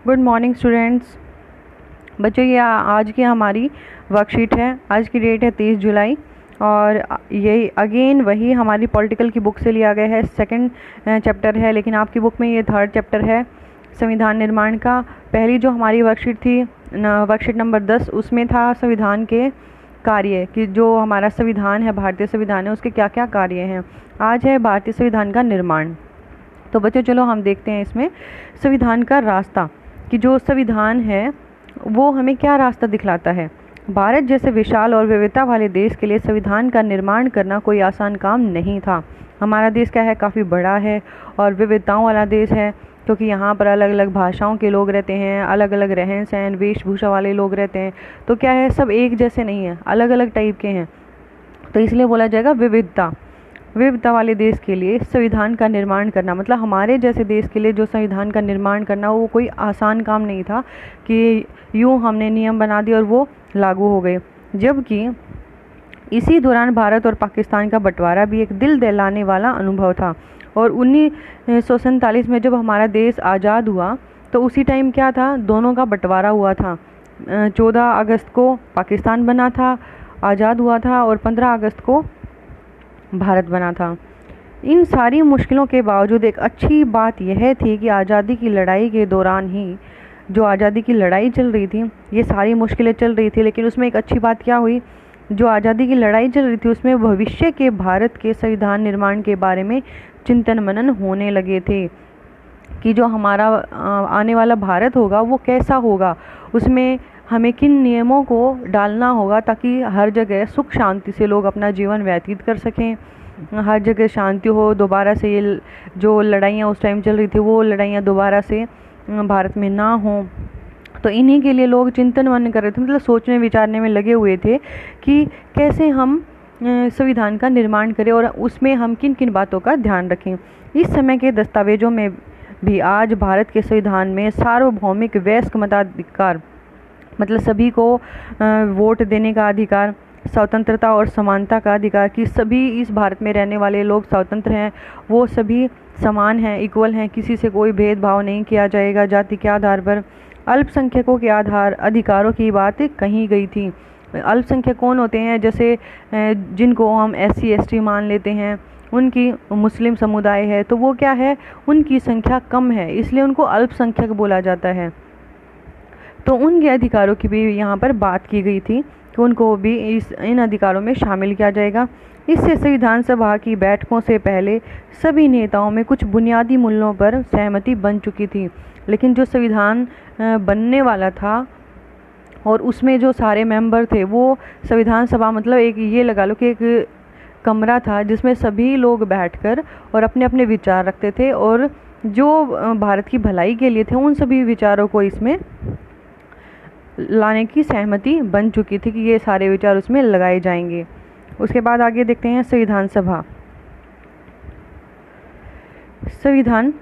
Good morning students. बच्चों, ये आज की हमारी वर्कशीट है। आज की डेट है 30 जुलाई और ये अगेन वही हमारी पॉलिटिकल की बुक से लिया गया है। सेकंड चैप्टर है, लेकिन आपकी बुक में ये थर्ड चैप्टर है संविधान निर्माण का। पहली जो हमारी वर्कशीट थी वर्कशीट नंबर 10, उसमें था संविधान के कार्य कि जो हमारा संविधान है, भारतीय संविधान है, उसके क्या क्या कार्य हैं। आज है भारतीय संविधान का निर्माण। तो बच्चों चलो हम देखते हैं इसमें संविधान का रास्ता कि जो संविधान है वो हमें क्या रास्ता दिखलाता है। भारत जैसे विशाल और विविधता वाले देश के लिए संविधान का निर्माण करना कोई आसान काम नहीं था। हमारा देश क्या है, काफ़ी बड़ा है और विविधताओं वाला देश है, क्योंकि यहाँ पर अलग अलग भाषाओं के लोग रहते हैं, अलग अलग रहन सहन वेशभूषा वाले लोग रहते हैं। तो क्या है, सब एक जैसे नहीं है, अलग अलग टाइप के हैं। तो इसलिए बोला जाएगा विविधता वाले देश के लिए संविधान का निर्माण करना, मतलब हमारे जैसे देश के लिए जो संविधान का निर्माण करना वो कोई आसान काम नहीं था कि यूँ हमने नियम बना दिए और वो लागू हो गए। जबकि इसी दौरान भारत और पाकिस्तान का बंटवारा भी एक दिल दहलाने वाला अनुभव था। और 1947 में जब हमारा देश आज़ाद हुआ तो उसी टाइम क्या था, दोनों का बंटवारा हुआ था। 14 अगस्त को पाकिस्तान बना था, आज़ाद हुआ था, और 15 अगस्त को भारत बना था। इन सारी मुश्किलों के बावजूद एक अच्छी बात यह थी कि आज़ादी की लड़ाई के दौरान ही जो आज़ादी की लड़ाई चल रही थी, ये सारी मुश्किलें चल रही थी, लेकिन उसमें एक अच्छी बात क्या हुई, जो आज़ादी की लड़ाई चल रही थी उसमें भविष्य के भारत के संविधान निर्माण के बारे में चिंतन मनन होने लगे थे कि जो हमारा आने वाला भारत होगा वो कैसा होगा, उसमें हमें किन नियमों को डालना होगा ताकि हर जगह सुख शांति से लोग अपना जीवन व्यतीत कर सकें, हर जगह शांति हो। दोबारा से ये जो लड़ाइयाँ उस टाइम चल रही थी वो लड़ाइयाँ दोबारा से भारत में ना हो। तो इन्हीं के लिए लोग चिंतन मनन कर रहे थे, मतलब सोचने विचारने में लगे हुए थे कि कैसे हम संविधान का निर्माण करें और उसमें हम किन किन बातों का ध्यान रखें। इस समय के दस्तावेजों में भी आज भारत के संविधान में सार्वभौमिक वयस्क मताधिकार, मतलब सभी को वोट देने का अधिकार, स्वतंत्रता और समानता का अधिकार, कि सभी इस भारत में रहने वाले लोग स्वतंत्र हैं, वो सभी समान हैं, इक्वल हैं, किसी से कोई भेदभाव नहीं किया जाएगा जाति के आधार पर। अल्पसंख्यकों के अधिकारों की बात कही गई थी। अल्पसंख्यक कौन होते हैं, जैसे जिनको हम SC ST मान लेते हैं, उनकी मुस्लिम समुदाय है तो वो क्या है, उनकी संख्या कम है, इसलिए उनको अल्पसंख्यक बोला जाता है। तो उनके अधिकारों की भी यहाँ पर बात की गई थी कि उनको भी इन अधिकारों में शामिल किया जाएगा। इससे संविधान सभा की बैठकों से पहले सभी नेताओं में कुछ बुनियादी मूल्यों पर सहमति बन चुकी थी। लेकिन जो संविधान बनने वाला था और उसमें जो सारे मेंबर थे, वो संविधान सभा मतलब एक ये लगा लो कि एक कमरा था जिसमें सभी लोग बैठकर और अपने अपने विचार रखते थे, और जो भारत की भलाई के लिए थे उन सभी विचारों को इसमें लाने की सहमति बन चुकी थी कि ये सारे विचार उसमें लगाए जाएंगे। उसके बाद आगे देखते हैं संविधान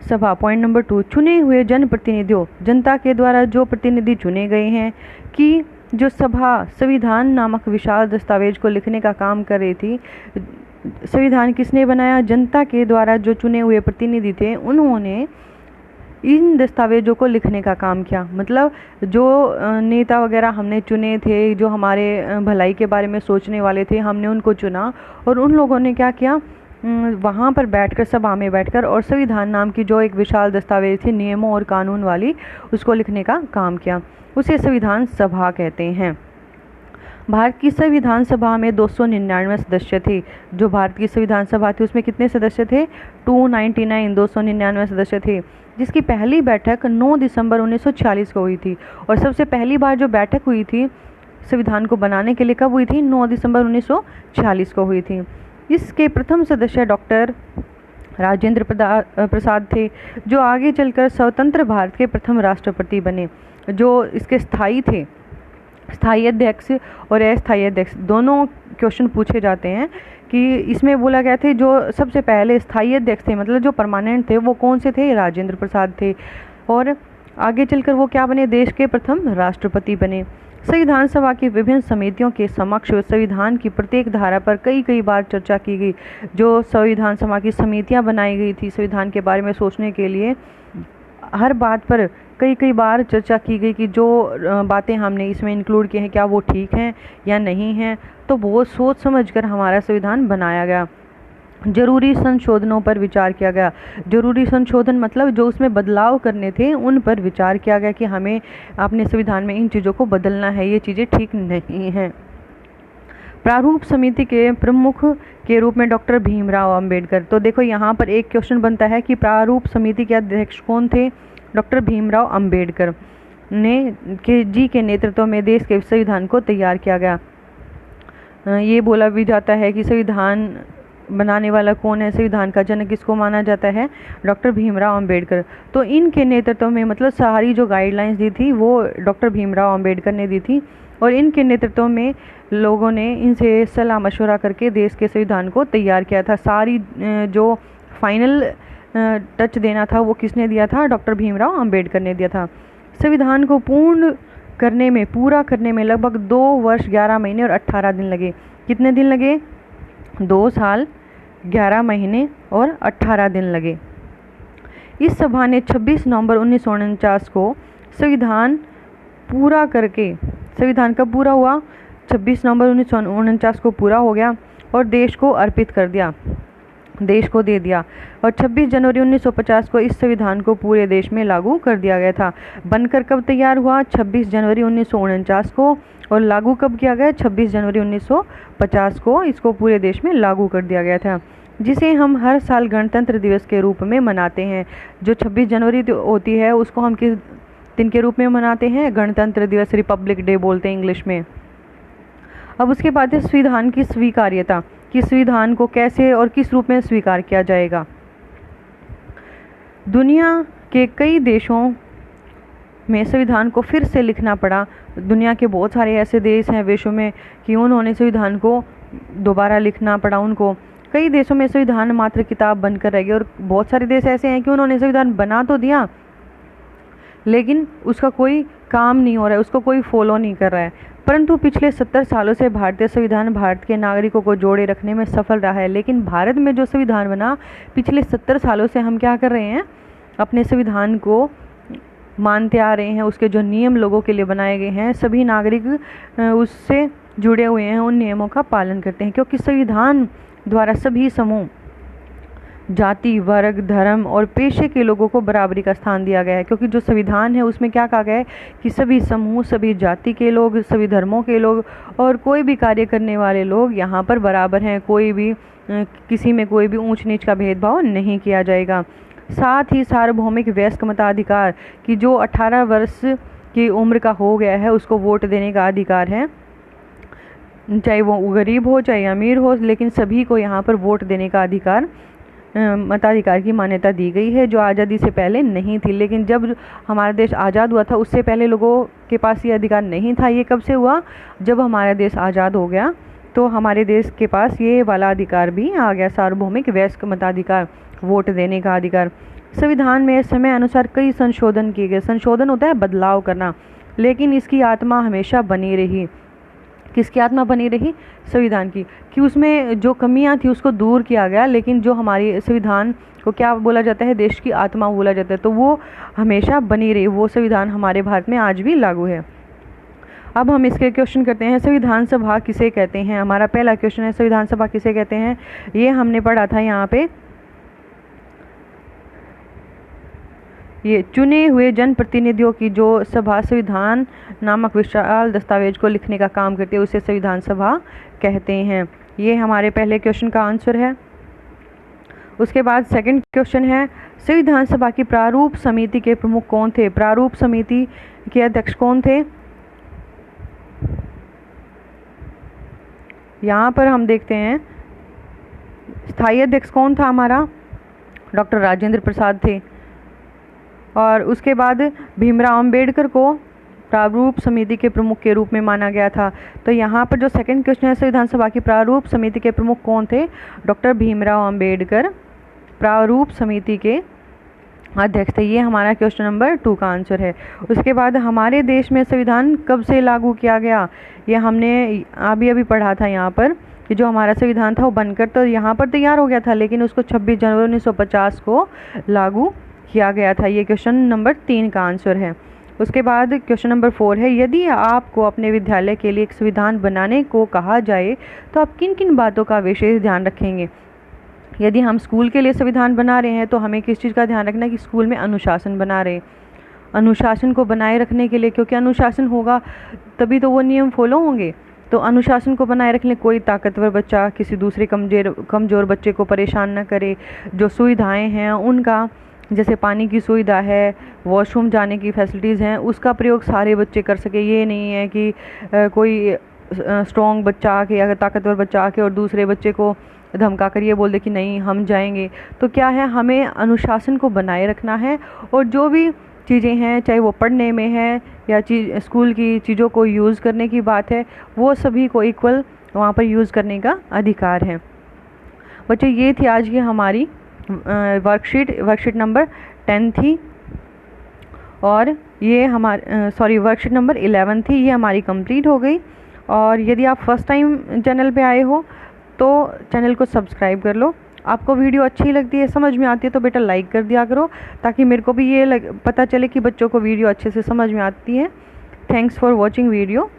सभा पॉइंट नंबर 2, चुने हुए जनप्रतिनिधियों, जनता के द्वारा जो प्रतिनिधि चुने गए हैं कि जो सभा संविधान नामक विशाल दस्तावेज को लिखने का काम कर रही थी। संविधान किसने बनाया, जनता के द्वारा जो चुने हुए प्रतिनिधि थे उन्होंने इन दस्तावेजों को लिखने का काम किया। मतलब जो नेता वगैरह हमने चुने थे, जो हमारे भलाई के बारे में सोचने वाले थे, हमने उनको चुना और उन लोगों ने क्या किया, वहाँ पर बैठकर, सभा में बैठकर, और संविधान नाम की जो एक विशाल दस्तावेज थी नियमों और कानून वाली, उसको लिखने का काम किया। उसे संविधान सभा कहते हैं। भारत की संविधान सभा में 299 सदस्य थे। जो भारत की संविधान सभा थी उसमें कितने सदस्य थे, 299 सदस्य थे, जिसकी पहली बैठक 9 दिसंबर 1946 को हुई थी। और सबसे पहली बार जो बैठक हुई थी संविधान को बनाने के लिए कब हुई थी, 9 दिसंबर 1946 को हुई थी। इसके प्रथम सदस्य डॉक्टर राजेंद्र प्रसाद थे, जो आगे चलकर स्वतंत्र भारत के प्रथम राष्ट्रपति बने। जो इसके स्थायी थे, स्थायी अध्यक्ष और अस्थायी अध्यक्ष दोनों क्वेश्चन पूछे जाते हैं कि इसमें बोला गया थे जो सबसे पहले स्थायी अध्यक्ष थे, मतलब जो परमानेंट थे, वो कौन से थे, राजेंद्र प्रसाद थे, और आगे चलकर वो क्या बने, देश के प्रथम राष्ट्रपति बने। संविधान सभा की विभिन्न समितियों के समक्ष संविधान की प्रत्येक धारा पर कई बार चर्चा की गई। जो संविधान सभा की समितियां बनाई गई थी संविधान के बारे में सोचने के लिए, हर बात पर कई कई बार चर्चा की गई कि जो बातें हमने इसमें इंक्लूड की हैं क्या वो ठीक हैं या नहीं हैं। तो बहुत सोच समझकर हमारा संविधान बनाया गया। जरूरी संशोधनों पर विचार किया गया। जरूरी संशोधन मतलब जो उसमें बदलाव करने थे उन पर विचार किया गया कि हमें अपने संविधान में इन चीज़ों को बदलना है, ये चीज़ें ठीक नहीं हैं। प्रारूप समिति के प्रमुख के रूप में डॉक्टर भीमराव अंबेडकर। तो देखो यहाँ पर एक क्वेश्चन बनता है कि प्रारूप समिति के अध्यक्ष कौन थे? डॉक्टर भीमराव अंबेडकर के नेतृत्व में देश के संविधान को तैयार किया गया। ये बोला भी जाता है कि संविधान बनाने वाला कौन है, संविधान का जनक किसको माना जाता है? डॉक्टर भीमराव अंबेडकर। तो इनके नेतृत्व में मतलब सारी जो गाइडलाइंस दी थी वो डॉक्टर भीमराव अंबेडकर ने दी थी, और इनके नेतृत्व में लोगों ने इनसे सलाह मशवरा करके देश के संविधान को तैयार किया था। सारी जो फाइनल टच देना था वो किसने दिया था? डॉक्टर भीमराव अंबेडकर ने दिया था। संविधान को पूरा करने में लगभग 2 वर्ष 11 महीने और 18 दिन लगे। कितने दिन लगे? 2 साल 11 महीने और 18 दिन लगे। इस सभा ने 26 नवंबर 1949 को संविधान पूरा करके, संविधान कब पूरा हुआ? 26 नवंबर 1949 को पूरा हो गया और देश को अर्पित कर दिया, देश को दे दिया। और 26 जनवरी 1950 को इस संविधान को पूरे देश में लागू कर दिया गया था। बनकर कब तैयार हुआ? 26 जनवरी 1949 को, और लागू कब किया गया? 26 जनवरी 1950 को इसको पूरे देश में लागू कर दिया गया था, जिसे हम हर साल गणतंत्र दिवस के रूप में मनाते हैं। जो 26 जनवरी होती है उसको हम किस दिन के रूप में मनाते हैं? गणतंत्र दिवस, रिपब्लिक डे बोलते हैं इंग्लिश में। अब उसके बाद है संविधान की स्वीकार्यता, कि संविधान को कैसे और किस रूप में स्वीकार किया जाएगा। दुनिया के कई देशों में संविधान को फिर से लिखना पड़ा। दुनिया के बहुत सारे ऐसे देश हैं विश्व में कि उन्होंने संविधान को दोबारा लिखना पड़ा उनको। कई देशों में संविधान मात्र किताब बनकर रह गई, और बहुत सारे देश ऐसे हैं कि उन्होंने संविधान बना तो दिया लेकिन उसका कोई काम नहीं हो रहा है, उसको कोई फॉलो नहीं कर रहा है। परंतु पिछले 70 सालों से भारतीय संविधान भारत के नागरिकों को जोड़े रखने में सफल रहा है। लेकिन भारत में जो संविधान बना, पिछले 70 सालों से हम क्या कर रहे हैं? अपने संविधान को मानते आ रहे हैं। उसके जो नियम लोगों के लिए बनाए गए हैं, सभी नागरिक उससे जुड़े हुए हैं, उन नियमों का पालन करते हैं, क्योंकि संविधान द्वारा सभी समूह, जाति, वर्ग, धर्म और पेशे के लोगों को बराबरी का स्थान दिया गया है। क्योंकि जो संविधान है उसमें क्या कहा गया है कि सभी समूह, सभी जाति के लोग, सभी धर्मों के लोग और कोई भी कार्य करने वाले लोग यहाँ पर बराबर हैं। कोई भी किसी में कोई भी ऊंच नीच का भेदभाव नहीं किया जाएगा। साथ ही सार्वभौमिक वयस्क मताधिकार, कि जो 18 वर्ष की उम्र का हो गया है उसको वोट देने का अधिकार है, चाहे वो गरीब हो चाहे अमीर हो, लेकिन सभी को यहाँ पर वोट देने का अधिकार, मताधिकार की मान्यता दी गई है, जो आज़ादी से पहले नहीं थी। लेकिन जब हमारा देश आज़ाद हुआ था उससे पहले लोगों के पास ये अधिकार नहीं था। ये कब से हुआ? जब हमारा देश आज़ाद हो गया तो हमारे देश के पास ये वाला अधिकार भी आ गया, सार्वभौमिक वयस्क मताधिकार, वोट देने का अधिकार। संविधान में समय अनुसार कई संशोधन किए गए। संशोधन होता है बदलाव करना, लेकिन इसकी आत्मा हमेशा बनी रही। किसकी आत्मा बनी रही? संविधान की, कि उसमें जो कमियां थी उसको दूर किया गया। लेकिन जो हमारी संविधान को क्या बोला जाता है? देश की आत्मा बोला जाता है, तो वो हमेशा बनी रही। वो संविधान हमारे भारत में आज भी लागू है। अब हम इसके क्वेश्चन करते हैं, संविधान सभा किसे कहते हैं? हमारा पहला क्वेश्चन है, संविधान सभा किसे कहते हैं? ये हमने पढ़ा था यहाँ पे, ये चुने हुए जनप्रतिनिधियों की जो सभा संविधान नामक विशाल दस्तावेज को लिखने का काम करती है, उसे संविधान सभा कहते हैं। ये हमारे पहले क्वेश्चन का आंसर है। उसके बाद सेकंड क्वेश्चन है, संविधान सभा की प्रारूप समिति के प्रमुख कौन थे? प्रारूप समिति के अध्यक्ष कौन थे? यहाँ पर हम देखते हैं स्थायी अध्यक्ष कौन था हमारा? डॉक्टर राजेंद्र प्रसाद थे। और उसके बाद भीमराव अंबेडकर को प्रारूप समिति के प्रमुख के रूप में माना गया था। तो यहाँ पर जो सेकंड क्वेश्चन है, संविधान सभा की प्रारूप समिति के प्रमुख कौन थे? डॉक्टर भीमराव अंबेडकर प्रारूप समिति के अध्यक्ष थे। ये हमारा क्वेश्चन नंबर 2 का आंसर है। उसके बाद हमारे देश में संविधान कब से लागू किया गया? ये हमने अभी पढ़ा था यहाँ पर कि जो हमारा संविधान था वो बनकर तो यहाँ पर तैयार हो गया था, लेकिन उसको 26 जनवरी 1950 को लागू किया गया था। ये क्वेश्चन नंबर 3 का आंसर है। उसके बाद क्वेश्चन नंबर 4 है, यदि आपको अपने विद्यालय के लिए एक संविधान बनाने को कहा जाए तो आप किन किन बातों का विशेष ध्यान रखेंगे। यदि हम स्कूल के लिए संविधान बना रहे हैं तो हमें किस चीज़ का ध्यान रखना है कि स्कूल में अनुशासन बना रहे, अनुशासन को बनाए रखने के लिए, क्योंकि अनुशासन होगा तभी तो वो नियम फॉलो होंगे। तो अनुशासन को बनाए रखने, कोई ताकतवर बच्चा किसी दूसरे कमज़ोर बच्चे को परेशान ना करे, जो सुविधाएं हैं उनका, जैसे पानी की सुविधा है, वॉशरूम जाने की फैसिलिटीज़ हैं, उसका प्रयोग सारे बच्चे कर सके। ये नहीं है कि कोई स्ट्रॉन्ग बच्चा आके या ताकतवर बच्चा आके और दूसरे बच्चे को धमका कर ये बोल दे कि नहीं हम जाएंगे। तो क्या है, हमें अनुशासन को बनाए रखना है और जो भी चीज़ें हैं, चाहे वो पढ़ने में है या स्कूल की चीज़ों को यूज़ करने की बात है, वो सभी को इक्वल वहाँ पर यूज़ करने का अधिकार है। बच्चों, ये थी आज की हमारी वर्कशीट नंबर 10 थी और ये वर्कशीट नंबर 11 थी, ये हमारी कंप्लीट हो गई। और यदि आप फर्स्ट टाइम चैनल पे आए हो तो चैनल को सब्सक्राइब कर लो। आपको वीडियो अच्छी लगती है, समझ में आती है तो बेटा लाइक कर दिया करो, ताकि मेरे को भी ये पता चले कि बच्चों को वीडियो अच्छे से समझ में आती है। Thanks for watching video.